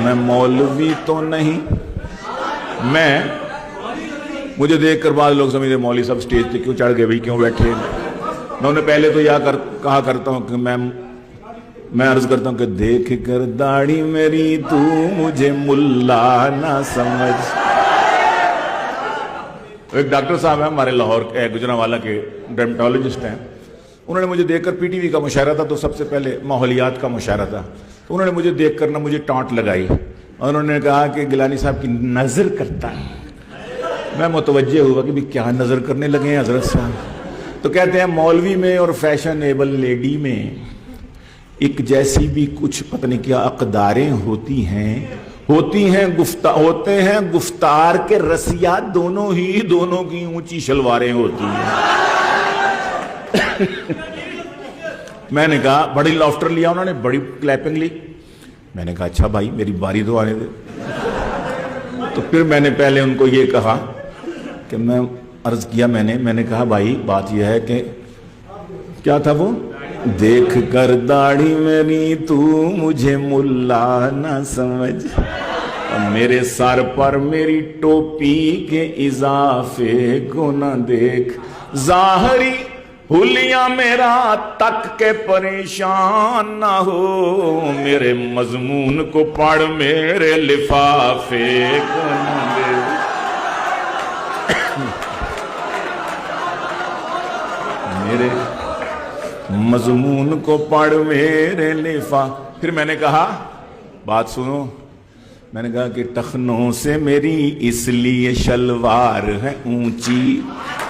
میں مولوی تو نہیں، میں مجھے دیکھ کر بعض لوگ سمجھتے مولوی صاحب سٹیج پہ کیوں چڑھ گئے بھائی، کیوں بیٹھے؟ میں انہیں پہلے تو کہا کرتا ہوں کہ میں عرض کرتا ہوں کہ دیکھ کر داڑھی میری تو مجھے ملا نہ سمجھ۔ ایک ڈاکٹر صاحب ہیں ہمارے لاہور کے، گجرانوالہ کے ڈرمیٹالوجسٹ ہیں، انہوں نے مجھے دیکھ کر پی ٹی وی کا مشاعرہ تھا تو سب سے پہلے ماحولیات کا مشاعرہ تھا، تو انہوں نے مجھے دیکھ کر نہ مجھے ٹانٹ لگائی اور انہوں نے کہا کہ گیلانی صاحب کی نظر کرتا ہے۔ میں متوجہ ہوا کہ بھی کیا نظر کرنے لگے ہیں حضرت صاحب؟ تو کہتے ہیں مولوی میں اور فیشنیبل لیڈی میں ایک جیسی بھی کچھ پتہ نہیں کیا اقداریں ہوتی ہیں ہوتے ہیں گفتار کے رسیا دونوں کی اونچی شلواریں ہوتی ہیں۔ میں نے کہا بڑی لافٹر لیا، انہوں نے بڑی کلیپنگ لی۔ میں نے کہا اچھا بھائی میری باری تو آنے دے۔ تو پھر میں نے پہلے ان کو یہ کہا کہ میں عرض کیا، میں نے کہا بھائی بات یہ ہے کہ کیا تھا وہ، دیکھ کر داڑھی میری تو مجھے ملا نہ سمجھ، میرے سر پر میری ٹوپی کے اضافے کو نہ دیکھ، ظاہری حلیہ میرا تک کے پریشان نہ ہو، میرے مضمون کو پڑھ میرے لفافے کو نہ دیکھ۔ میرے مضمون کو پڑھ میرے لفافے۔ پھر میں نے کہا بات سنو، میں نے کہا کہ ٹخنوں سے میری اس لیے شلوار ہے اونچی،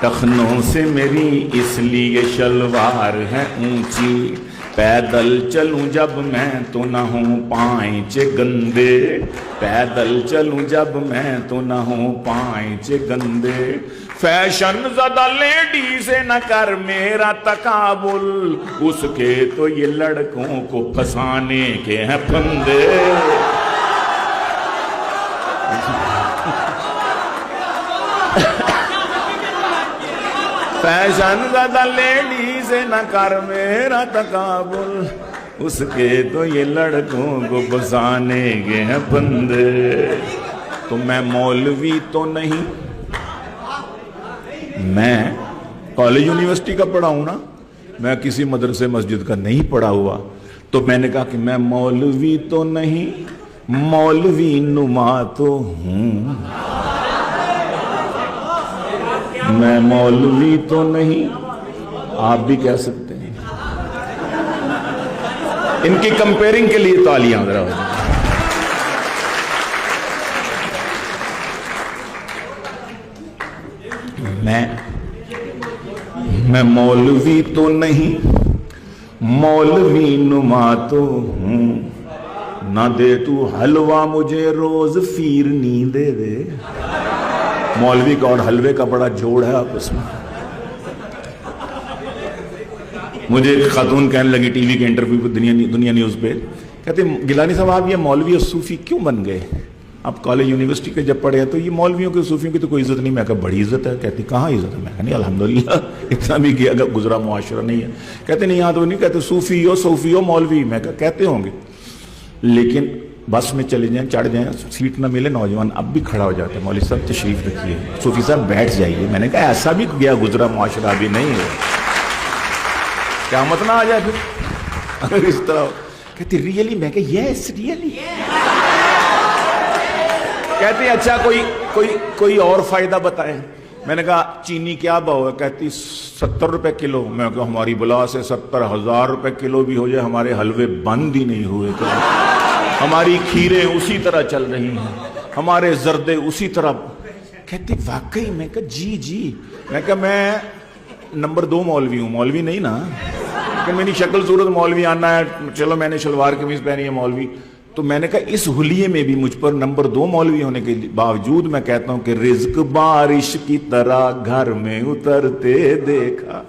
ٹخنوں سے میری اس لیے شلوار ہے اونچی، پیدل چلوں جب میں تو نہ ہوں پائنچ گندے، پیدل چلوں جب میں تو نہ ہوں پائنچ گندے، فیشن زدہ لیڈی سے نہ کر میرا تقابل، اس کے تو یہ لڑکوں کو پھنسانے کے ہیں پھندے۔ فیشن زدہ لیڈی سے نہ کر میرا تقابل، اس کے تو یہ لڑکوں کو پھنسانے کے ہیں پھندے۔ تو میں مولوی تو نہیں، میں کالج یونیورسٹی کا پڑھا ہوں نا، میں کسی مدرسے مسجد کا نہیں پڑھا ہوا، تو میں نے کہا کہ میں مولوی تو نہیں، مولوی نما تو ہوں، میں مولوی تو نہیں، آپ بھی کہہ سکتے ہیں۔ ان کی کمپیرنگ کے لیے تالیاں ذرا ہو۔ میں مولوی تو نہیں، مولوی نما تو ہوں، نہ دے تو حلوہ مجھے روز فیرنی دے دے۔ مولوی کا اور حلوے کا بڑا جوڑ ہے آپس میں۔ مجھے ایک خاتون کہنے لگی ٹی وی کے انٹرویو پہ، دنیا نیوز پہ، کہتے گیلانی صاحب آپ یہ مولوی اور صوفی کیوں بن گئے؟ آپ کالج یونیورسٹی کے جب پڑھے ہیں تو یہ مولویوں کے صوفیوں کی تو کوئی عزت نہیں۔ میں کہا بڑی عزت ہے۔ کہتی کہاں عزت ہے؟ میں کہا نہیں الحمدللہ اتنا بھی کیا گزرا معاشرہ نہیں ہے۔ کہتے نہیں یہاں تو نہیں کہتے صوفی ہو صوفی ہو مولوی۔ میں کہا کہتے ہوں گے، لیکن بس میں چلے جائیں چڑھ جائیں سیٹ نہ ملے نوجوان اب بھی کھڑا ہو جاتے ہیں، مولوی صاحب تشریف رکھیے، صوفی صاحب بیٹھ جائیے۔ میں نے کہا ایسا بھی گیا گزرا معاشرہ بھی نہیں ہے، قیامت نہ آ جائے پھر اگر اس طرح۔ کہتی ریئلی؟ میں کہا یس ریئلی۔ کہتی اچھا کوئی اور فائدہ بتائیں۔ میں نے کہا چینی کیا بھاؤ ہے؟ کہتی 70 روپے کلو۔ میں کہا ہماری بلا سے 70,000 روپے کلو بھی ہو جائے ہمارے حلوے بند ہی نہیں ہوئے، ہماری کھیریں اسی طرح چل رہی ہیں، ہمارے زردے اسی طرح۔ کہتی واقعی؟ میں کہا جی۔ میں کہا میں نمبر 2 مولوی ہوں، مولوی نہیں نا، کہ میری شکل صورت مولوی آنا ہے، چلو میں نے شلوار قمیض پہنی ہے مولوی۔ تو میں نے کہا اس حلیے میں بھی مجھ پر نمبر 2 مولوی ہونے کے باوجود میں کہتا ہوں کہ رزق بارش کی طرح گھر میں اترتے دیکھا،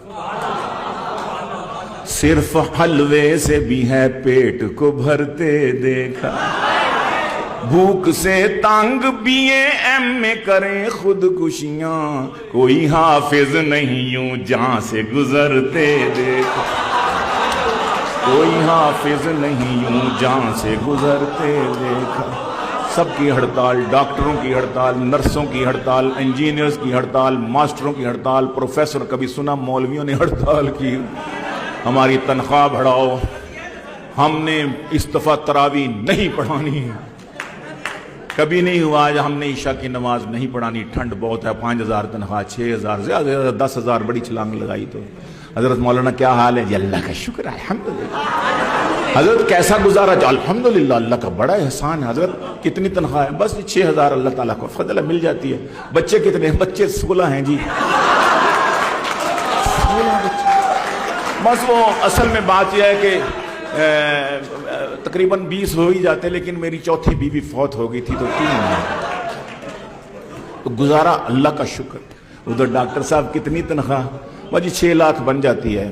صرف حلوے سے بھی ہے پیٹ کو بھرتے دیکھا، بھوک سے تنگ BA میں کریں خودکشیاں، کوئی حافظ نہیں یوں جہاں سے گزرتے دیکھا۔ کوئی حافظ نہیں یوں جان سے گزرتے دیکھا. سب کی ہڑتال، ڈاکٹروں کی ہڑتال، نرسوں کی ہڑتال، انجینئرز کی ہڑتال، ماسٹروں کی ہڑتال، پروفیسر کبھی سنا مولویوں نے ہڑتال کی. ہماری تنخواہ بڑھاؤ، ہم نے اس دفعہ تراویح نہیں پڑھانی. کبھی نہیں ہوا آج ہم نے عشاء کی نماز نہیں پڑھانی، ٹھنڈ بہت ہے. 5,000 تنخواہ، 6,000، زیادہ سے زیادہ 10,000 بڑی چھلانگ لگائی. تو حضرت مولانا کیا حال ہے جی؟ اللہ کا شکر ہے الحمدللہ. حضرت کیسا گزارا جی؟ الحمدللہ اللہ کا بڑا احسان ہے. حضرت کتنی تنخواہ ہے؟ بس 6,000 اللہ تعالیٰ کو فضل ہے، مل جاتی ہے. بچے کتنے ہیں؟ بچے 16 ہیں جی. 16 بچے. بس وہ اصل میں بات یہ ہے کہ تقریباً 20 ہو ہی جاتے، لیکن میری چوتھی بیوی فوت ہو گئی تھی تو 3 ہیں. تو گزارا اللہ کا شکر. ادھر ڈاکٹر صاحب کتنی تنخواہ؟ بس جی 6 لاکھ بن جاتی ہے.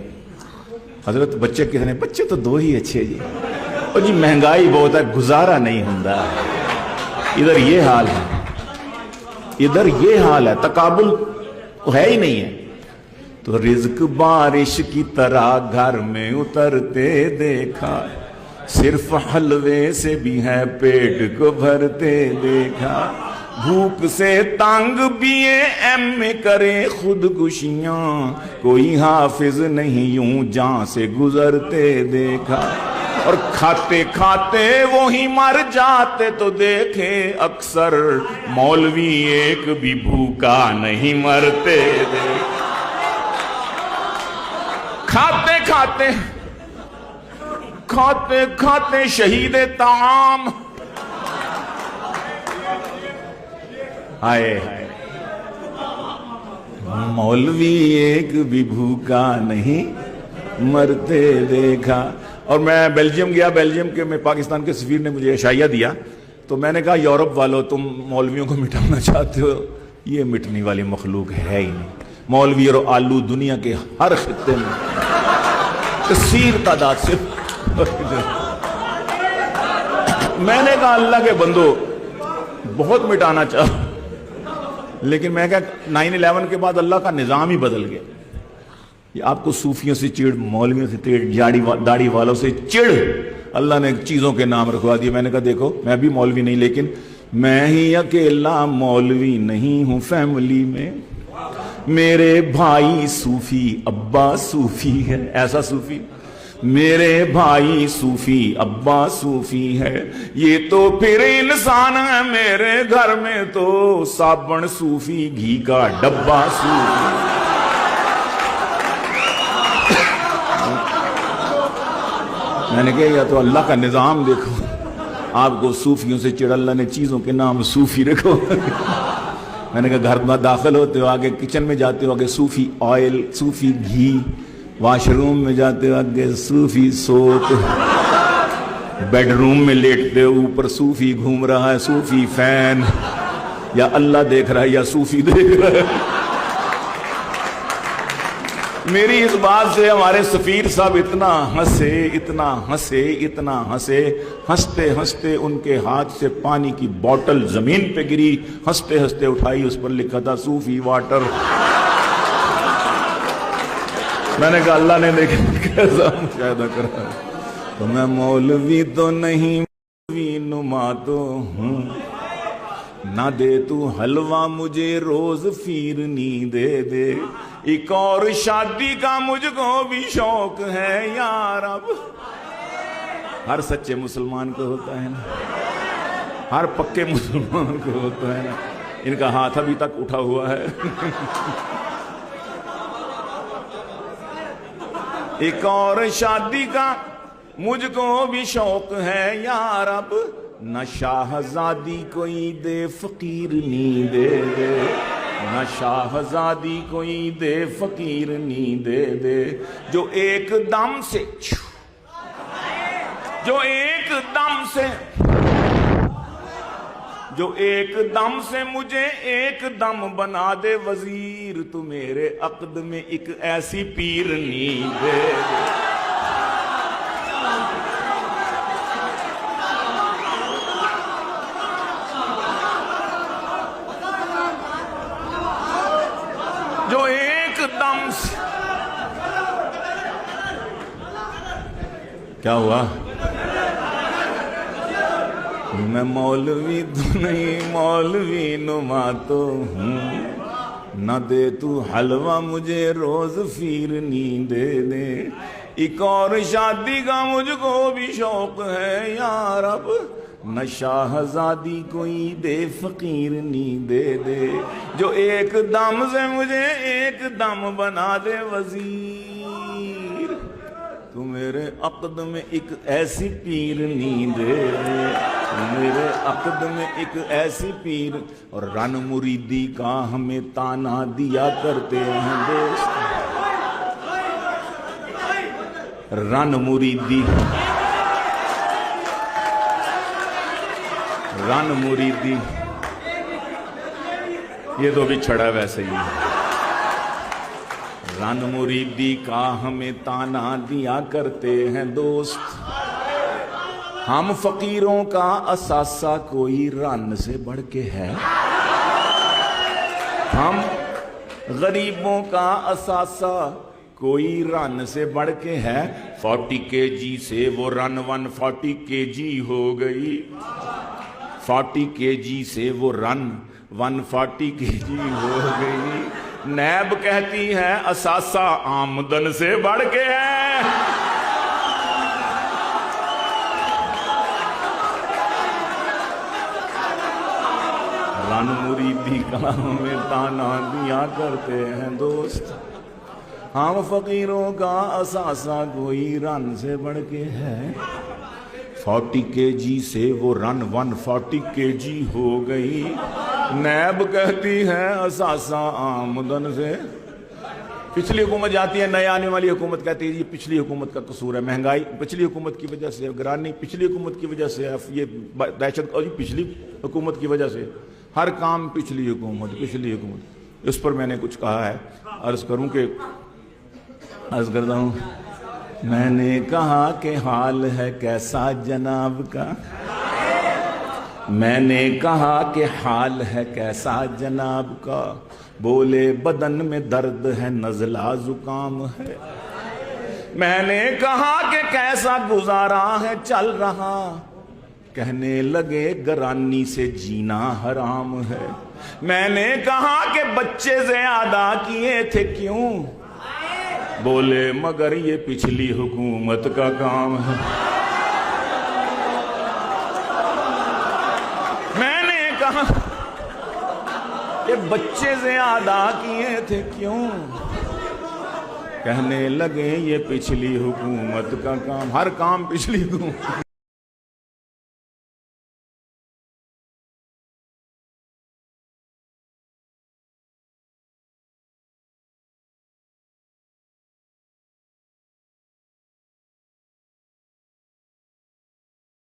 حضرت بچے کتنے؟ بچے تو 2 ہی اچھے جی. اور جی مہنگائی بہت ہے، گزارا نہیں ہوتا. ادھر یہ حال ہے، ادھر یہ حال ہے، تقابل ہے ہی نہیں ہے. تو رزق بارش کی طرح گھر میں اترتے دیکھا، صرف حلوے سے بھی ہے پیٹ کو بھرتے دیکھا. بھوک سے تانگ بیے ایم میں کرے خودکشیاں، کوئی حافظ نہیں یوں جان سے گزرتے دیکھا. اور کھاتے کھاتے وہی مر جاتے تو دیکھے اکثر، مولوی ایک بھی بھوکا نہیں مرتے دیکھا. کھاتے کھاتے کھاتے کھاتے شہید طعام. آئے مولوی ایک بھی بھوکا نہیں مرتے دیکھا. اور میں بیلجیم گیا، بیلجیم کے میں پاکستان کے سفیر نے مجھے عشائیہ دیا. تو میں نے کہا یورپ والوں تم مولویوں کو مٹانا چاہتے ہو، یہ مٹنے والی مخلوق ہے ہی نہیں. مولوی اور آلو دنیا کے ہر خطے میں کثیر تعداد سے. میں نے کہا اللہ کے بندو بہت مٹانا چاہا، لیکن میں کہا 9/11 کے بعد اللہ کا نظام ہی بدل گیا. یہ آپ کو صوفیوں سے چڑ، مولویوں سے چڑ، داڑھی والوں سے چڑ، اللہ نے چیزوں کے نام رکھوا دیے. میں نے کہا دیکھو میں بھی مولوی نہیں، لیکن میں ہی اکیلا مولوی نہیں ہوں. فیملی میں میرے بھائی صوفی، ابا صوفی ہے. ایسا صوفی میرے بھائی صوفی، ابا صوفی ہے. یہ تو پھر انسان ہے، میرے گھر میں تو صابن صوفی، گھی کا ڈبہ صوفی. میں نے کہا یا تو اللہ کا نظام دیکھو، آپ کو صوفیوں سے چڑ، اللہ نے چیزوں کے نام صوفی رکھو. میں نے کہا گھر میں داخل ہوتے ہو آگے کچن میں جاتے ہو آگے صوفی آئل، صوفی گھی. واش روم میں جاتے ہو آگے صوفی سوپ. بیڈ روم میں لیٹتے ہو اوپر صوفی گھوم رہا ہے، صوفی فین. یا اللہ دیکھ رہا ہے یا صوفی دیکھ رہا ہے. میری اس بات سے ہمارے سفیر صاحب اتنا ہنسے، اتنا ہنسے، اتنا ہنسے. ہنستے ہنستے ان کے ہاتھ سے پانی کی بوٹل زمین پہ گری. ہنستے ہنستے اٹھائی، اس پر لکھا تھا صوفی واٹر. میں نے کہا اللہ نے دیکھا کیسا مشاہدہ کرا. تو میں مولوی تو نہیں، مولوی نما تو ہوں. نہ دے تو حلوہ مجھے روز فیرنی دے دے. ایک اور شادی کا مجھ کو بھی شوق ہے یار. اب ہر سچے مسلمان کو ہوتا ہے نا، ہر پکے مسلمان کو ہوتا ہے نا. ان کا ہاتھ ابھی تک اٹھا ہوا ہے. ایک اور شادی کا مجھ کو بھی شوق ہے یار. اب نہ شاہزادی کوئی دے فقیر نی دے دے، نہ شاہزادی کوئی دے فقیر نی دے دے. جو ایک دم سے، جو ایک دم سے، جو ایک دم سے مجھے ایک دم بنا دے وزیر. تو میرے عقد میں ایک ایسی پیرنی دے دے. جو ایک دم سے کیا ہوا؟ میں مولوی تو نہیں مولوی نما تو ہوں، نہ دے تو حلوہ مجھے روز فیرنی دے دے، ایک اور شادی کا مجھ کو بھی شوق ہے یا رب، نہ شاہزادی کوئی دے فقیرنی دے دے، جو ایک دم سے مجھے ایک دم بنا دے وزیر، تو میرے عقد میں ایک ایسی پیرنی دے دے، میرے عقد میں ایک ایسی پیر۔ اور رن مریدی کا ہمیں تانا دیا کرتے ہیں دوست، رن مریدی، رن مریدی، یہ تو بھی چھڑا ویسے ہی، رن مریدی کا ہمیں تانا دیا کرتے ہیں دوست، ہم فقیروں کا اثاثہ کوئی رن سے بڑھ کے ہے، ہم غریبوں کا اثاثہ کوئی رن سے بڑھ کے ہے، 40 kg سے وہ رن 140 kg ہو گئی، 40 kg سے وہ رن 140 kg ہو گئی، نیب کہتی ہے اثاثہ آمدن سے بڑھ کے ہے، رن مریدی کا ہمیں تانا دیا کرتے ہیں دوست، ہم فقیروں کا اثاثہ کوئی رن سے بڑھ کے ہے، 40 kg سے وہ رن 140 kg ہو گئی، نیب کہتی ہے اثاثہ آمدن سے۔ پچھلی حکومت جاتی ہے، نئے آنے والی حکومت کہتی ہے یہ پچھلی حکومت کا قصور ہے، مہنگائی پچھلی حکومت کی وجہ سے، گرانی پچھلی حکومت کی وجہ سے، یہ دہشت گردی پچھلی حکومت کی وجہ سے، ہر کام پچھلی حکومت پچھلی حکومت۔ اس پر میں نے کچھ کہا ہے، عرض کرتا ہوں، میں نے کہا کہ حال ہے کیسا جناب کا، میں نے کہا کہ حال ہے کیسا جناب کا، بولے بدن میں درد ہے نزلہ زکام ہے، میں نے کہا کہ کیسا گزارا ہے چل رہا، کہنے لگے گرانی سے جینا حرام ہے، میں نے کہا کہ بچے زیادہ کیے تھے کیوں، بولے مگر یہ پچھلی حکومت کا کام ہے، میں نے کہا کہ بچے زیادہ کیے تھے کیوں، کہنے لگے یہ پچھلی حکومت کا کام، ہر کام پچھلی حکومت